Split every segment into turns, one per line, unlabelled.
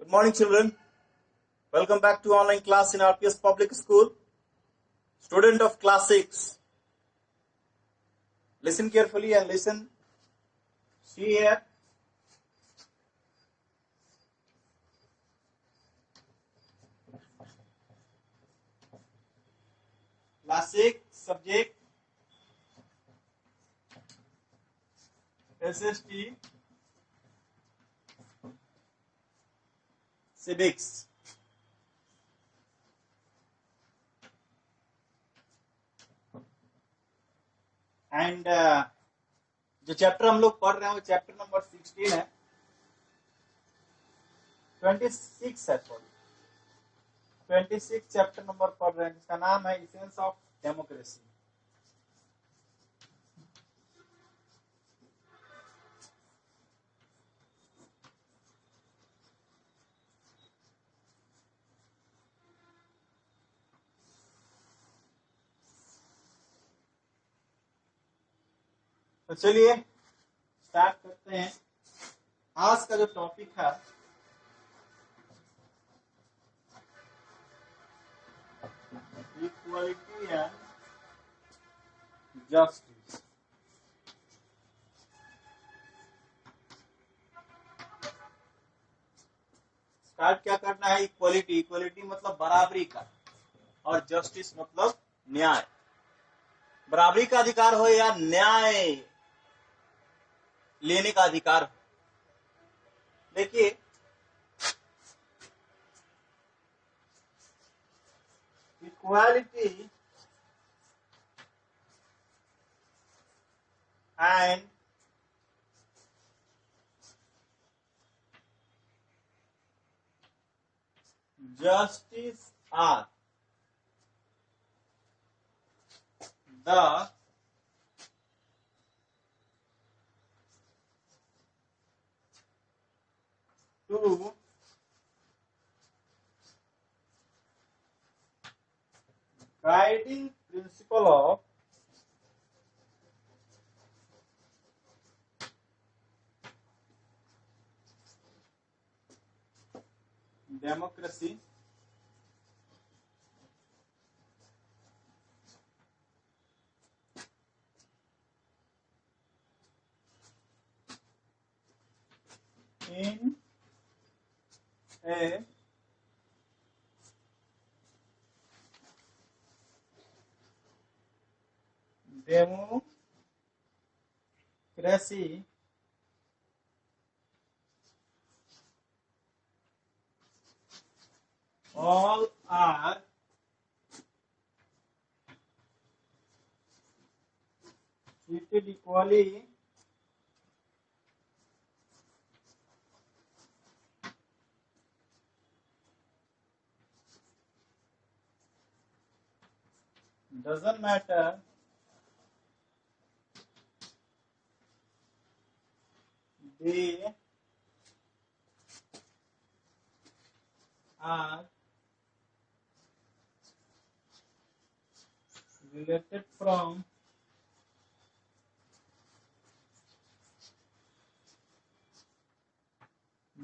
Good morning, children. Welcome back to online class in RPS Public School. Student of class 6, listen carefully and listen. See here. Class 6 subject SST Civics. And जो chapter हम लोग पढ़ रहे हैं वो chapter number 16 है, 26 है, sorry 26 chapter number पढ़ रहे हैं जिसका नाम है इसेंस ऑफ डेमोक्रेसी। तो चलिए स्टार्ट करते हैं। आज का जो टॉपिक है इक्वालिटी एंड जस्टिस। स्टार्ट क्या करना है? इक्वालिटी। इक्वालिटी मतलब बराबरी का, और जस्टिस मतलब न्याय। बराबरी का अधिकार हो या न्याय लेने का अधिकार हो। देखिए, equality and justice are the two guiding principle of democracy in a democracy all are treated equally doesn't matter they are related from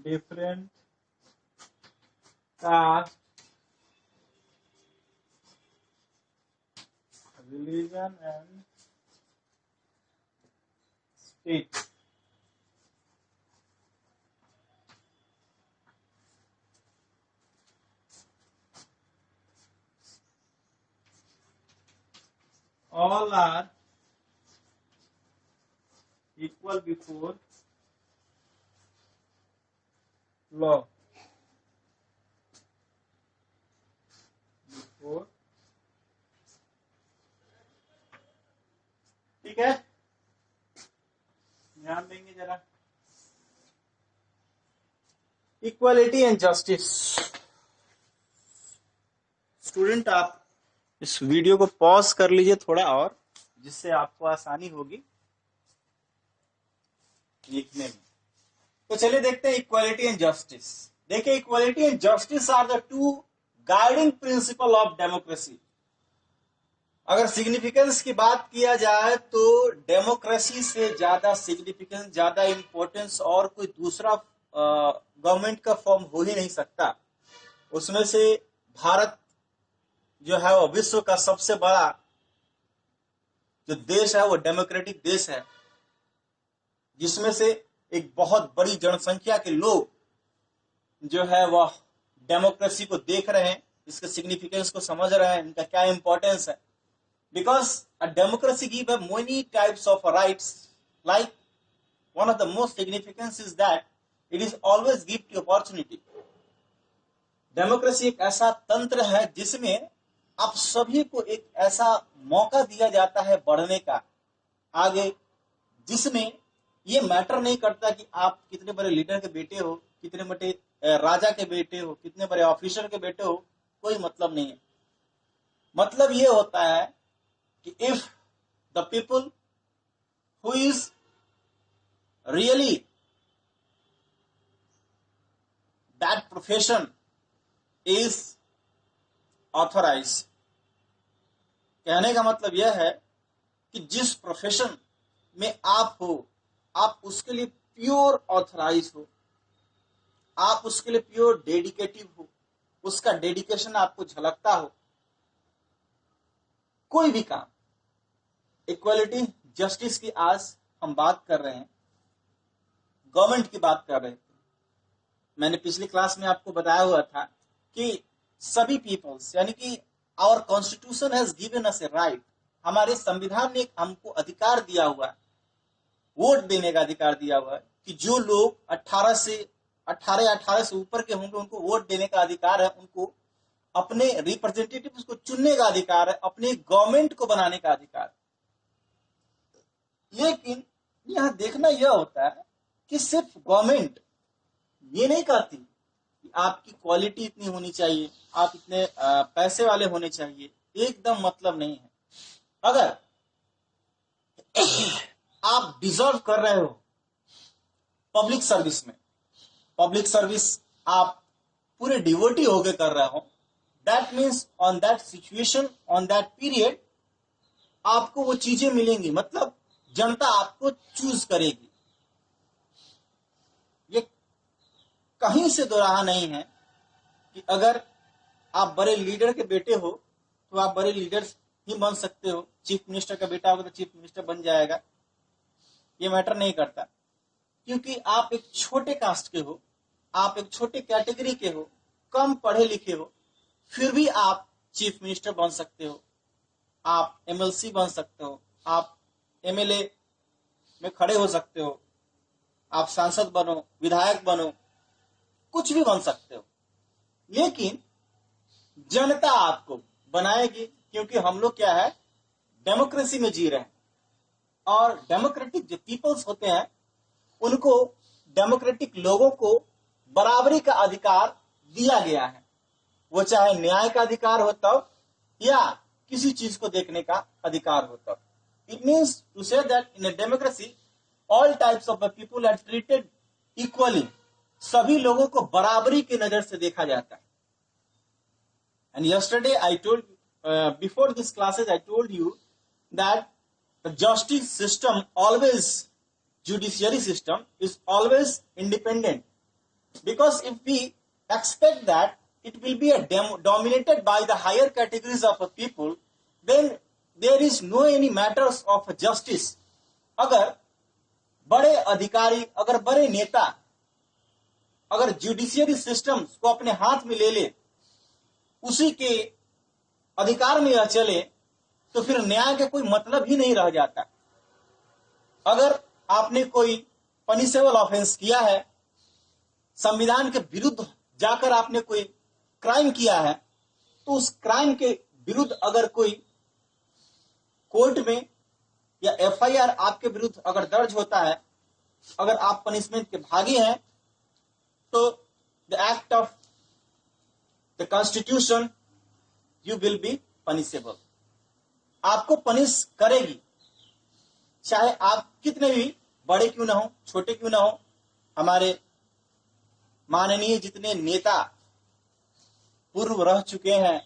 different caste, religion and state. All are equal before law. Before, ठीक है, ध्यान देंगे जरा। Equality and justice. Student, आप इस video को pause कर लीजिए थोड़ा, और जिससे आपको आसानी होगी लिखने में। तो चलिए देखते हैं इक्वालिटी एंड जस्टिस। देखिए, equality and justice are the two guiding principle of democracy. अगर सिग्निफिकेंस की बात किया जाए तो डेमोक्रेसी से ज्यादा सिग्निफिकेंस, ज्यादा इंपॉर्टेंस और कोई दूसरा गवर्नमेंट का फॉर्म हो ही नहीं सकता। उसमें से भारत जो है वो विश्व का सबसे बड़ा जो देश है वो डेमोक्रेटिक देश है, जिसमें से एक बहुत बड़ी जनसंख्या के लोग जो है वह डेमोक्रेसी को देख रहे हैं, इसके सिग्निफिकेंस को समझ रहे हैं, इनका क्या इंपॉर्टेंस है। Because a democracy give many types of rights, like one of the most significance is that it is always give to opportunity. Democracy एक ऐसा तंत्र है जिसमें आप सभी को एक ऐसा मौका दिया जाता है बढ़ने का आगे, जिसमें ये मैटर नहीं करता कि आप कितने बड़े लीडर के बेटे हो, कितने बड़े राजा के बेटे हो, कितने बड़े ऑफिसर के बेटे हो, कोई मतलब नहीं है। मतलब ये होता है कि if the people who is really that profession is authorized, कहने का मतलब यह है कि जिस प्रोफेशन में आप हो, आप उसके लिए प्योर ऑथराइज हो, आप उसके लिए प्योर डेडिकेटिव हो, उसका डेडिकेशन आपको झलकता हो। कोई भी काम, इक्वालिटी जस्टिस की आज हम बात कर रहे हैं, गवर्नमेंट की बात कर रहे थे। मैंने पिछली क्लास में आपको बताया हुआ था कि सभी पीपल्स, यानी कि our constitution has given us a right, हमारे संविधान ने हमको अधिकार दिया हुआ है, वोट देने का अधिकार दिया हुआ है कि जो लोग 18 से ऊपर के होंगे उनको वोट देने का अधिकार है, उनको अपने रिप्रेजेंटेटिव को चुनने का अधिकार है, अपने गवर्नमेंट को बनाने का अधिकार। लेकिन यहां देखना यह होता है कि सिर्फ गवर्नमेंट ये नहीं कहती कि आपकी क्वालिटी इतनी होनी चाहिए, आप इतने पैसे वाले होने चाहिए, एकदम मतलब नहीं है। अगर आप डिजर्व कर रहे हो पब्लिक सर्विस में, पब्लिक सर्विस आप पूरे डिवोटी होके कर रहे हो, that means on that situation, on that period आपको वो चीजें मिलेंगी, मतलब जनता आपको चूज करेगी। ये कहीं से दो राह नहीं है कि अगर आप बड़े लीडर के बेटे हो तो आप बड़े लीडर ही बन सकते हो, चीफ मिनिस्टर का बेटा होगा तो चीफ मिनिस्टर बन जाएगा, ये मैटर नहीं करता। क्योंकि आप एक छोटे कास्ट के हो, आप एक छोटे कैटेगरी के हो, कम पढ़े लिखे हो, फिर भी आप चीफ मिनिस्टर बन सकते हो, आप एमएलसी बन सकते हो, आप एमएलए में खड़े हो सकते हो, आप सांसद बनो, विधायक बनो, कुछ भी बन सकते हो। लेकिन जनता आपको बनाएगी, क्योंकि हम लोग क्या है, डेमोक्रेसी में जी रहे हैं। और डेमोक्रेटिक जो पीपल्स होते हैं उनको, डेमोक्रेटिक लोगों को बराबरी का अधिकार दिया गया है, वो चाहे न्याय का अधिकार हो तब या किसी चीज को देखने का अधिकार हो तब। It means to say that in a democracy all types of the people are treated equally, सभी लोगों को बराबरी की नजर से देखा जाता है। And yesterday I told, before this classes I told you that the justice system always, judiciary system is always independent, because if we expect that it will be dominated by the higher categories of people, then there is no any matters of justice. अगर बड़े अधिकारी, अगर बड़े नेता अगर judiciary system को अपने हाथ में ले ले, उसी के अधिकार में यह चले, तो फिर न्याय का कोई मतलब ही नहीं रह जाता। अगर आपने कोई पनिशेबल ऑफेंस किया है, संविधान के विरुद्ध जाकर आपने कोई क्राइम किया है, तो उस क्राइम के विरुद्ध अगर कोई कोर्ट में या एफआईआर आपके विरुद्ध अगर दर्ज होता है, अगर आप पनिशमेंट के भागी हैं, तो the act of the constitution you will be punishable, आपको पनिश करेगी, चाहे आप कितने भी बड़े क्यों ना हो, छोटे क्यों ना हो। हमारे माननीय जितने नेता पूर्व रह चुके हैं,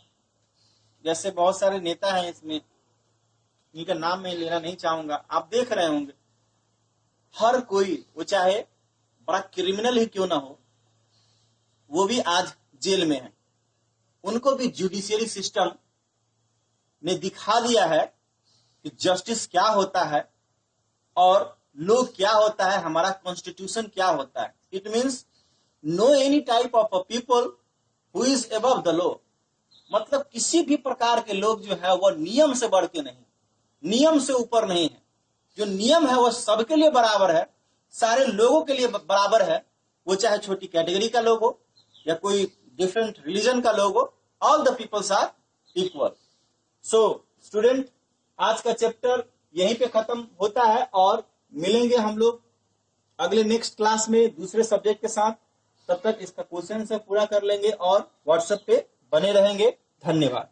जैसे बहुत सारे नेता हैं, इसमें इनका नाम मैं लेना नहीं चाहूंगा, आप देख रहे होंगे, हर कोई, वो चाहे बड़ा क्रिमिनल ही क्यों ना हो, वो भी आज जेल में है। उनको भी जुडिशियरी सिस्टम ने दिखा दिया है कि जस्टिस क्या होता है और लॉ क्या होता है, हमारा कॉन्स्टिट्यूशन क्या होता है। It means no any type of a people who is above the law, मतलब किसी भी प्रकार के लोग जो है वो नियम से बढ़ के नहीं, नियम से ऊपर नहीं है। जो नियम है वो सबके लिए बराबर है, सारे लोगों के लिए बराबर है, वो चाहे छोटी कैटेगरी का लोग हो या कोई डिफरेंट रिलीजन का लोग हो, all the peoples are equal. So student, आज का चैप्टर यहीं पे खत्म होता है और मिलेंगे हम लोग अगले नेक्स्ट क्लास में दूसरे सब्जेक्ट के साथ। तब तक इसका क्वेश्चन से पूरा कर लेंगे और व्हाट्सएप पे बने रहेंगे। धन्यवाद।